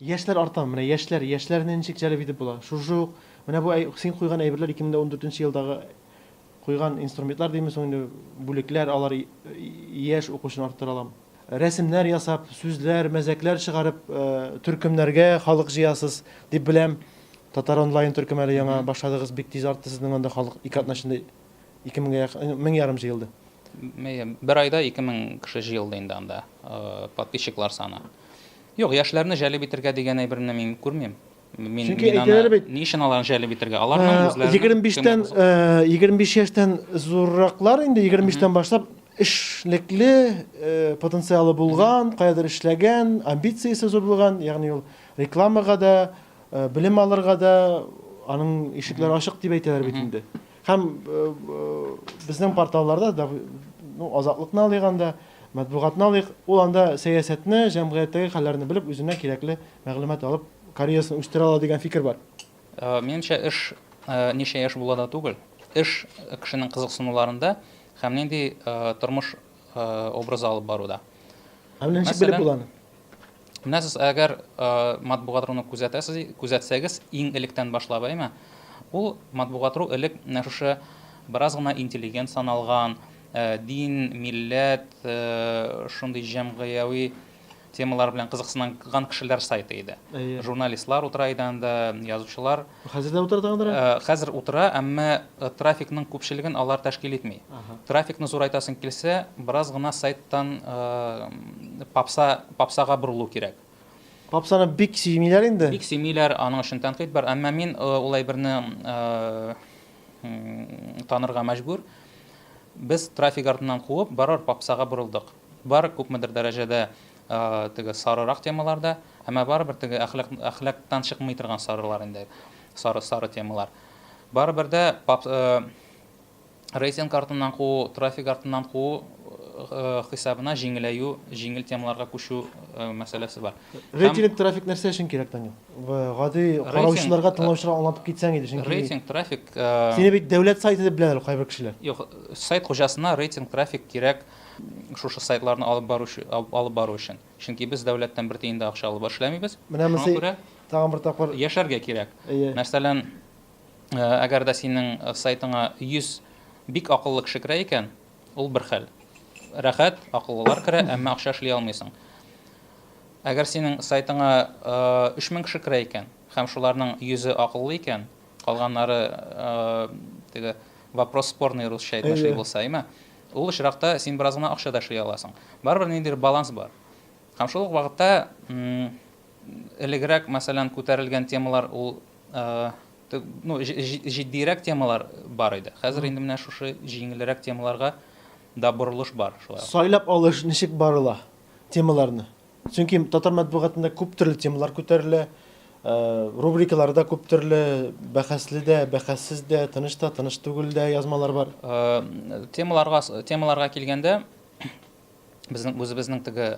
Яшьләр арта, менә яшьләрне ничек җәлеп итеп була? Шушы менә бу син куйган әйберләр 2014 елдагы куйган инструментлар димез инде бүлекләр, алар яшь укучыны арттыра аламы? Рәсемнәр ясап, сүзләр, мәзәкләр чыгарып, төркемнәргә халык җыясыз дип беләм. Татар онлайн төркем әле яңа башладыгыз, бик тиз артты сезнең анда халык 2 катнашында 1000 җыелды. Бер айда 2000 кеше җыелды инде анда, подписчиклар саны. Юк, яшьләрне җәлеп итәргә дигән әйберне мин күрмим. Мин ни өчен аларны җәлеп итәргә? Аларның үзләренең 25 яшьтән зурраклар инде 25-тән башлап эшлекле потенциалы булган, каядыр эшләгән, амбициясе зур булган, ягъни ул рекламага да, белем алырга да аның ишекләре ачык дип әйтәләр бит инде. Һәм безнең порталларда да азатлыкны алганда, матбугатны алыйк, ул анда сәясәтне, җәмгыятьтәге хәлләрне белеп, үзенә кирәкле мәгълүмат алып, карьерасын үстерә ала дигән фикер бар. Минемчә, эш ничә яшь була да түгел. Эш кешенең кызыксынуларында һәм нинди тормыш образы алып баруда. Һәм ничек белеп буланы? Менә сез әгәр матбугат-руны күзәтсәгез, иң электән башлап әйме, ул матбугат-ру элек шушы бераз гына интеллигент саналган, дин, милләт, шундый җәмгыяви темалар белән кызыксынган кешеләр сайты иде. Журналистлар утыра иде анда, язучылар. Хәзер дә утыра тагындыр? Хәзер утыра, әмма трафикның күпчелеген алар тәшкил итми. Трафикны зурайтасың килсә, бераз гына сайттан папсага борылу кирәк. Папсаны бик сөймиләр инде. Бик сөймиләр, аның өчен тәнкыйть бар, әмма мин ул әйберне танырга мәҗбүр. Без трафик артыннан куып, барар папсага борылдык. Бар күпмедер дәрәҗәдә теге сарырак темаларда, әмма барыбер теге әхлактан чыкмый торган сарылар инде, сары темалар. Барыбер дә рейтинг артыннан куу, трафик артыннан куу хисабына җиңел темаларга күчү мәсьәләсе бар. Рейтинг трафик нәрсә өчен кирәк, Танил? Гади караучыларга, тыңлаучыларга аңлатып китсәң иде, чөнки рейтинг трафик сине бит дәүләт сайты дип беләләр кайбер кешеләр. Юк, сайт хуҗасына рейтинг трафик кирәк шушы сайтларны алып бару өчен. Чөнки без дәүләттән бер тиен дә акча алып эшләмибез. Менә моны тагын бер тапкыр яшәргә кирәк. Мәсәлән, әгәр дә синең сайтыңа 100 бик акыллы кеше керә икән, ул бер хәл. Рәхәт, акыллылар керә, әмма акча эшли алмыйсың. Әгәр синең сайтыңа 3000 кеше керә икән, һәм шуларның 100-е акыллы икән, калганнары теге вопрос спорный русча әйтмәшли булса, әйме? Ул очракта син бераз гына акча да эшли аласың. Барыбер ниндидер баланс бар. Һәм шул ук вакытта элегрәк, мәсәлән, күтәрелгән темалар, ул җитдирәк темалар бар иде. Хәзер инде менә шушы җиңелрәк темаларга да борылыш бар. Сайлап алыш ничек барыла темаларны? Чөнки татар матбугатында күп төрле темалар күтәрелә, рубрикаларда күп төрле бәхәсле дә, бәхәссез дә, тыныч та, тыныч түгел дә язмалар бар. Темаларга килгәндә, безнең теге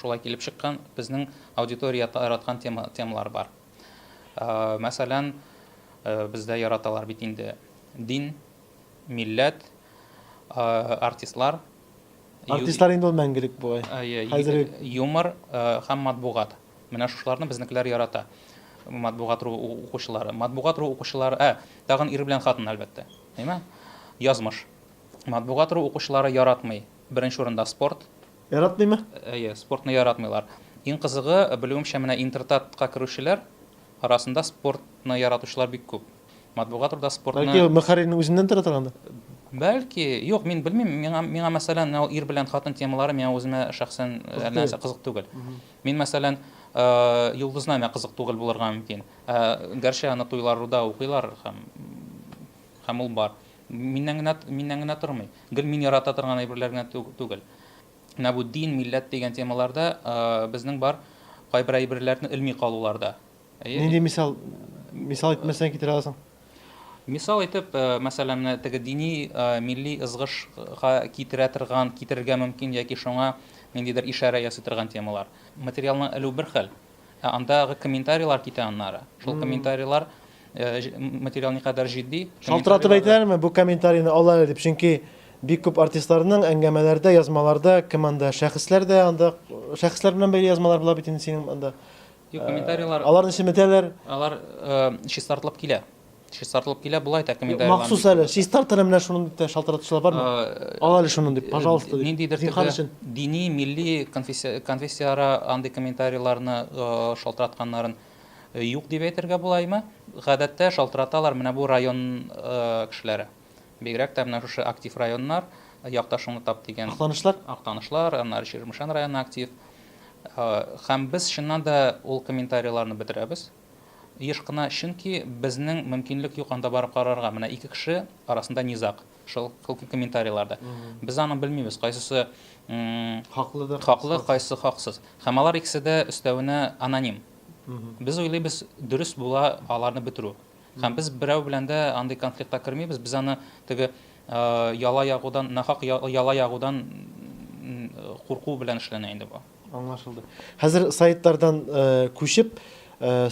шулай килеп чыккан, безнең аудитория яраткан темалар бар. Мәсәлән, бездә яраталар бит инде дин, милләт, артистлар. Артистлар инде ул мәңгелек бугай. Хәзер юмор һәм матбугат. Менә шушларны безнекеләр ярата. Матбугат-ру укучылары. Матбугат-ру укучылары, тагын ир белән хатын әлбәттә. Әйме? Язмыш. Матбугат-ру укучылары яратмый. Беренче урында спорт. Яратмыймы? Спортны яратмыйлар. Иң кызыгы, белүемчә, менә интернетка керүчеләр арасында спортны яратучылар бик күп. Матбугат-руда спортны... Бәлки, мөхәррирнең үзеннән тора торганда? Бәлки, юк, мин белмим. Миңа мәсәлән, ир белән хатын темалары миңа үземә шәхсән нәрсә кызык түгел. Мин мәсәлән, Йолдызнамә кызык түгел булырга мөмкин. Гәрчә аны туйларда укыйлар һәм ул бар. Миннән генә тормый. Гел мин ярата торган әйберләр генә түгел. Менә бу дин, милләт дигән темаларда безнең бар кайбер әйберләрне илми калуларда. Нинди мисал итмәсәң китерә аласың? Мисал итеп, мәсәлән, теге дини, милли ызгышка китерергә мөмкин яки шуңа ниндидер ишарә ясый торган темалар. Материалны элү бер хәл. Андагы комментарийлар китә аннары. Шул комментарийлар материал никадәр җитди. Шалтыратып әйтәләрме бу комментарийны алалар дип? Чөнки бик күп артистларның әңгәмәләрдә, язмаларда, кем анда шәхесләр белән бәйле язмалар була бит инде синең анда Комментарийлар Алар ничеметәләр? алар чистартылып килә. Чистартылып килә булай да комментарийлар. Махсус әле чистартыр менә шуның дип шалтыратучылар бармы? Ал әле шуның дип, пожалуйста. Ниндидер дини, милли конфессияра андый комментарийларны шалтыратканнарын юк дип әйтергә булаймы? Гадәттә шалтыраталар менә бу район кешеләре. Бигрәк тә менә шушы актив районнар, якташыңны тап дигән Актанышлар, аннары Чирмешән районы актив. Һәм без чыннан да ул комментарийларны бетерәбез. Еш кына, чөнки безнең мөмкинлек юк анда барып карарга. Менә ике кеше арасында низак, шул комментарийларда. Без аны белмибез, кайсысы хаклы, кайсысы хаксыз. Һәм алар икесе дә өстәвенә аноним. Без уйлыйбыз, дөрес була аларны бетерү. Һәм без берәү белән дә андый конфликтка кермибез. Без аны теге яла ягудан, нахак яла ягудан курку белән эшләнә инде бу. Аңлашылды. Хәзер сайтлардан күчеп,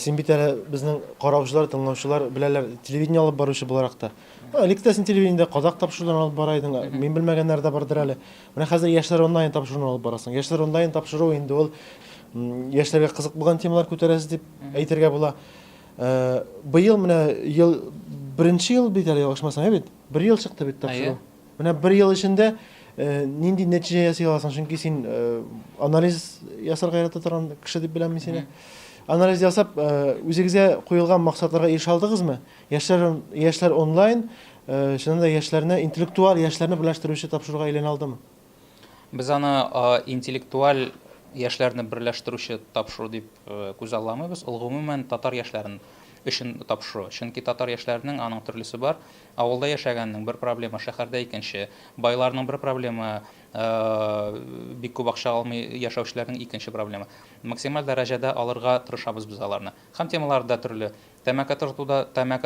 син бит әле безнең караучылар, тыңлаучылар беләләр, телевидение алып баручы буларак та. Электе син телевидениедә казак тапшырудан алып бара идең. Мин белмәгәннәр дә бардыр әле. Менә хәзер яшьләр онлайн тапшыруын алып барасың. Яшьләр онлайн тапшыру инде ул яшьләргә кызык булган темалар күтәрәсез дип әйтергә була. Быел менә ел беренче ел бит әле ялгышмасам, бит. 1 ел чыкты бит тапшыру. Менә 1 ел эчендә нинди нәтиҗә ясый аласың? Чөнки син анализ ясарга ярата торган кеше дип беләм мин сине. Анализ ясап, үзегезгә куелган максатларга ирешә алдыгызмы? Яшьләр онлайн, чыннан да яшьләрне интеллектуаль яшьләрне берләштерүче тапшыруга әйләнә алдымы? Без аны интеллектуаль яшьләрне берләштерүче тапшыру дип күз алламыйбыз. Ул гомумән татар яшьләрен өчен тапшыру. Чөнки татар яшьләренең аның төрлесе бар. Авылда яшәгәннең бер проблема, шәһәрдә икенче. Байларның бер проблема, бик күп акча алмый яшәүчеләрнең икенче проблема. Максималь дәрәҗәдә алырга тырышабыз без аларны. Һәм темалар да төрле. Тәмәке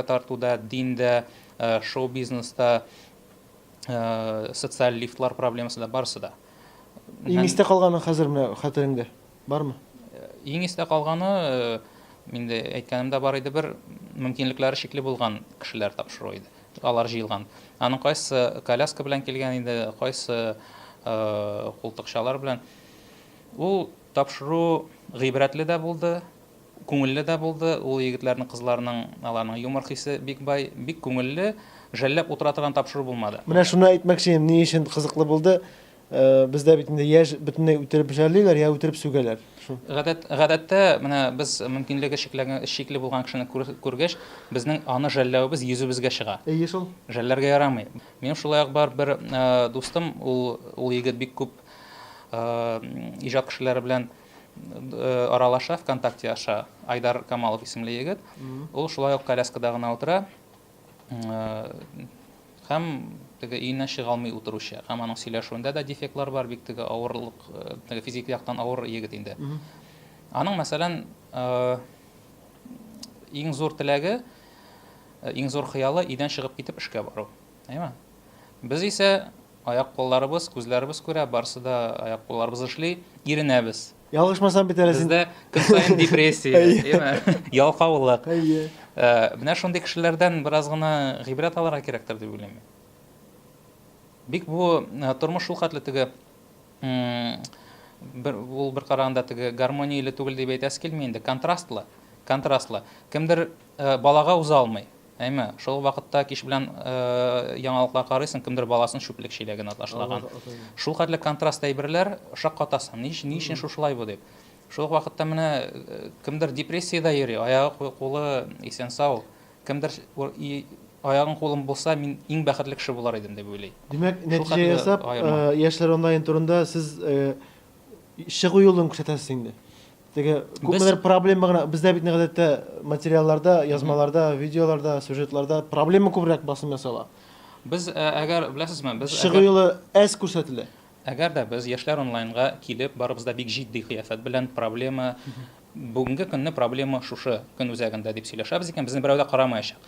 тартуда, диндә, шоу-бизнеста, социаль лифтлар проблемасы да барысы да. Иң истә калганы хәзер менә хәтереңдә бармы? Иң истә калганы миндә әйткәнемдә бар иде, бер мөмкинлекләре шикле булган кешеләр тапшыру иде. Алар җыелган. Аның кайсы коляска белән килгән иде, кайсы култыкчалар белән. Ул тапшыру гыйбрәтле дә булды, күңелле дә булды. Ул егетләрнең, кызларның, аларның юмор хисе бик бай, бик күңелле, жәлләп утыра торган тапшыру булмады. Менә шуны әйтмәкче, ни өчен кызыклы булды? Бездә бит инде яшь бөтенләй үтереп җәллиләр, я үтереп сүгәләр. Гадәттә, менә без мөмкинлеге шикле булган кешене күргәч, безнең аны жәлләүбез йөзебезгә чыга. Шул. Жәлләргә ярамый. Минем шулай ук бар бер дустым, ул егет бик күп иҗат кешеләре белән аралаша, ВКонтакте аша, Айдар Камалов исемле егет. Ул шулай ук коляскада гына утыра. Һәм теге өеннән чыга алмый утыручы. Һәм аның сөйләшүендә дә дефектлар бар, бик теге авырлык, теге физик яктан авыр егет инде. Аның мәсәлән иң зур теләге, иң зур хыялы өйдән чыгып китеп эшкә бару. Әйме? Без исә аяк-кулларыбыз, күзләребез күрә, барсы да аяк-кулларыбыз эшли, иренәбез. Ялгышмасам бит әле син. Бездә көн саен депрессия, әйме? Ялкаулык. Менә шундый кешеләрдән бераз гына гыйбрәт алырга кирәктер дип уйлыйм. Бик бу тормыш шул хәтле теге ул бер караганда теге гармонияле түгел дип әйтәсе килми инде, контрастлы. Кемдер балага уза алмый. Әйме, шул вакытта кич белән яңалыклар карыйсың, кемдер баласын шүплек чиләгенә ташлаган. Шул хәтле контраст әйберләр шаккатасың. Ни өчен шушылай бу дип. Шул вакытта менә кемдер депрессиядә йөри, аягы кулы исән сау. Кемдер аягын кулым булса, мин иң бәхетле кеше булар идем дип уйлый. Димәк, нәтиҗә ясап, яшьләр онлайн турында сез чыгу юлын күрсәтәсез инде. Теге күпмедер проблема гына бездә бит гадәттә материалларда, язмаларда, видеоларда, сюжетларда проблема күбрәк басым ясала. Без әгәр беләсезме, без чыгу юлы әз күрсәтелә. Әгәр дә без яшьләр онлайнга килеп, барыбызда бик җитди кыяфәт белән проблема, бүгенге көнне проблема шушы көн үзәгендә дип сөйләшәбез икән, безне берәү дә карамаячак.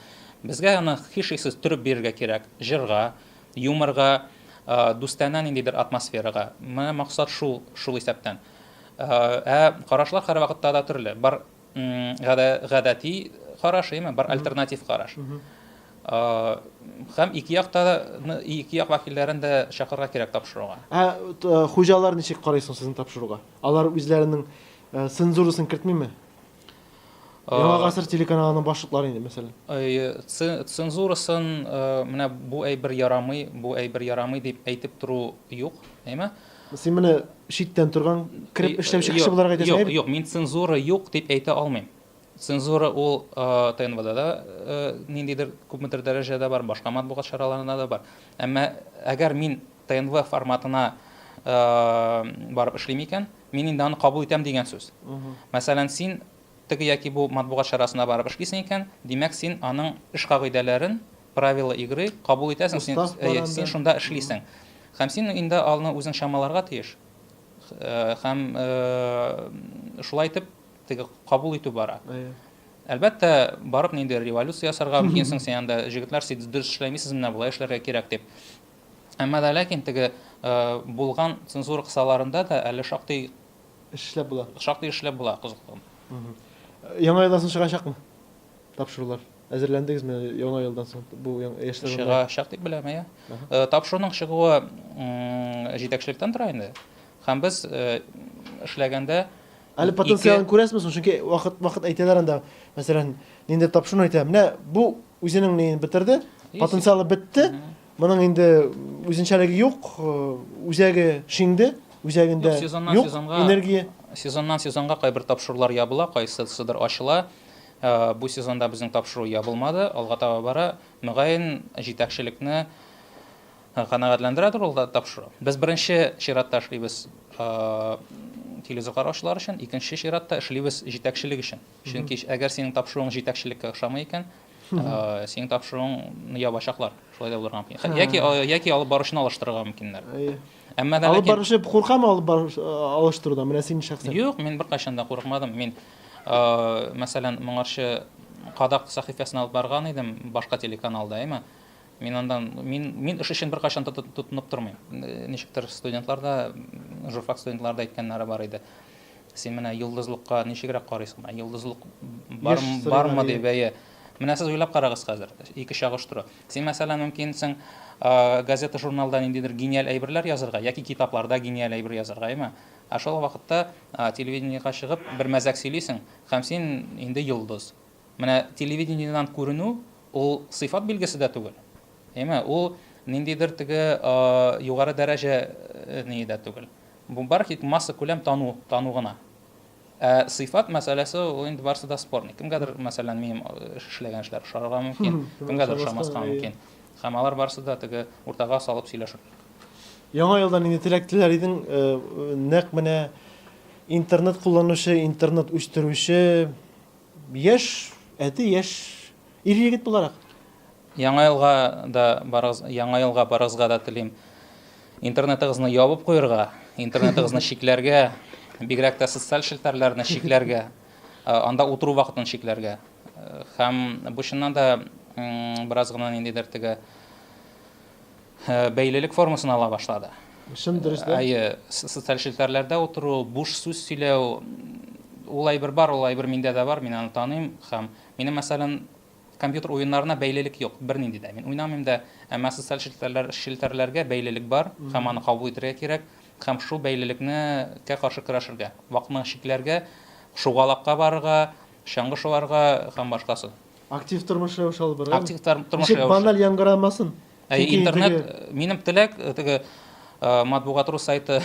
Безгә аны һичшиксез төреп бирергә кирәк. Җырга, юморга, дустанан ниндидер атмосферага. Менә максат шул исәптән. Карашлар һәр вакытта да төрле. Бар гадәти караш, бар альтернатив караш. Һәм ике як вәкилләрен дә чакырырга кирәк тапшыруга. Хуҗалар ничек карыйсың сезнең тапшыруга? Алар үзләренең цензурасын кертмиме? Яңа гасыр телеканалының башлыклары инде, мәсәлән. Цензурасын менә бу әйбер ярамый дип әйтеп тору юк, әйме? Син моны читтән торган кирип эшләүче кеше буларак әйтәсең. Юк, мин цензура юк дип әйтә алмыйм. Цензура ул ТНВда да ниндидер күпмедер дәрәҗәдә бар, башка матбугат чараларында да бар. Әмма әгәр мин ТНВ форматына барып эшлим икән, мин инде аны кабул итәм дигән сүз. Мәсәлән, син теге яки бу матбугат чарасына барып эшлисең икән, димәк син аның эш кагыйдәләрен, правила игры кабул итәсең, син шунда эшлисең. Һәм син инде алны үзең чамаларга тиеш. Һәм шулай итеп теге кабул итү бара. Әлбәттә, барып ниндидер революция ясарга мөмкинсең, син анда җегетләр сез дөрес эшләмисез, менә булай эшләргә кирәк дип. Әмма дә ләкин теге булган цензура кысаларында да әле шактый эшләп була. Эшләп була кызыклы. Яңа елдан соң чыгачакмы? Тапшырулар. Әзерләндегезме яңа елдан соң бу яшьләргә? Чыгачак дип беләм, я. Тапшыруның чыгуы җитәкчелектән тора инде. Һәм без эшләгәндә әле потенциалын күрәсезме соң? Чөнки вакыт әйтәләр анда, мәсәлән, нинди тапшыруны әйтә. Менә бу үзенең нин битерде, потенциалы бетте. Моның инде үзенчәлеге юк, үзәге шинде, үзәгендә юк энергия. Сезоннан сезонга кайбер тапшырулар ябыла, кайсысыдыр ачыла. Бу сезонда безнең тапшыру ябылмады, алга таба бара. Мөгаен җитәкчелекне канәгатьләндерәдер ул тапшыру. Без беренче чиратта эшлибез телевизор караучылар өчен, икенче чиратта эшлибез җитәкчелек өчен. Чөнки әгәр синең тапшыруың җитәкчелеккә охшамый икән, синең тапшыруың ябачаклар. Шулай да булырга мөмкин. Яки алып барышны алыштырырга мөмкиннәр. Әмма дә алып барышы куркамы алыштырудан? Менә син шәхсән. Юк, мин беркайчан да курыкмадым. Мин мәсәлән, моңарчы Кадак сәхифәсенә алып барган идем, башка телеканалда, әйме? Мин эш өчен беркайчан тотынып тормыйм. Ничектер студентларда, журфак студентларда әйткәннәре бар иде. Син менә йолдызлыкка ничегрәк карыйсың? Йолдызлык бармы дип әйе. Менә сез уйлап карагыз хәзер, ике чагыштыру. Син мәсәлән мөмкинсең газета, журналда ниндидер гениаль әйберләр язарга, яки китапларда гениаль әйбер язарга, әйме? Шул вакытта телевидениегә чыгып бер мәзәк сөйлисең, һәм син инде йолдыз. Менә телевидениедән күренү ул сыйфат билгесе дә түгел. Әйме? Ул ниндидер теге югары дәрәҗә нидә түгел. Бу бар ки масса күләм тану гына. Сыйфат мәсьәләсе ул инде барсы да спорный. Кемгәдер мәсәлән минем эшләгән эшләр ошарга мөмкин, кемгәдер ошамаска мөмкин. Һәм алар барсы да теге уртага салып сөйләшер. Яңа елдан инде теләктеләр идең, нәкъ менә интернет кулланучы, интернет үстерүче яшь ир-егет буларак. Яңа елга барыгызга да телим. Интернетыгызны ябып куярга, интернетыгызны шикләргә, бигрәк тә социаль челтәрләрне шикләргә, анда утыру вакытын шикләргә. Һәм бу чыннан да бераз гына ниндидер теге бәйлелек формасын ала башлады. Шын дөрес дә. Социаль челтәрләрдә утыру, буш сүз сөйләү, ул әйбер бар, ул әйбер миндә дә бар, мин аны таныйм. Һәм минем мәсәлән компьютер уеннарына бәйлелек юк, бернинди дә. Мин уйнамыйм да, әмма социаль челтәрләргә бәйлелек бар, һәм аны кабул итәргә кирәк. Һәм шул бәйлелекне каршы көрәшергә, вакытны шикләргә, шугалакка барырга, чаңгы шуларга һәм башкасы. Актив тормыш рәвеше алып барырга. Актив тормыш рәвеше. Баналь яңгырамасын. Интернет, минем теләк, теге матбугат.ру сайты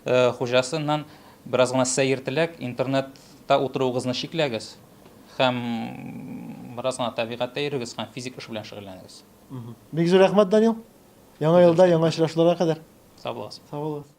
хуҗасыннан бераз гына сәер теләк, интернетта утыруыгызны шикләгез. Һәм бераз гына табигатьтә йөрегез, һәм физик эш белән шөгыльләнегез. Бик зур рәхмәт, Данил. Яңа елда, яңа очрашуларга кадәр. Сау булыгыз. Сау булыгыз.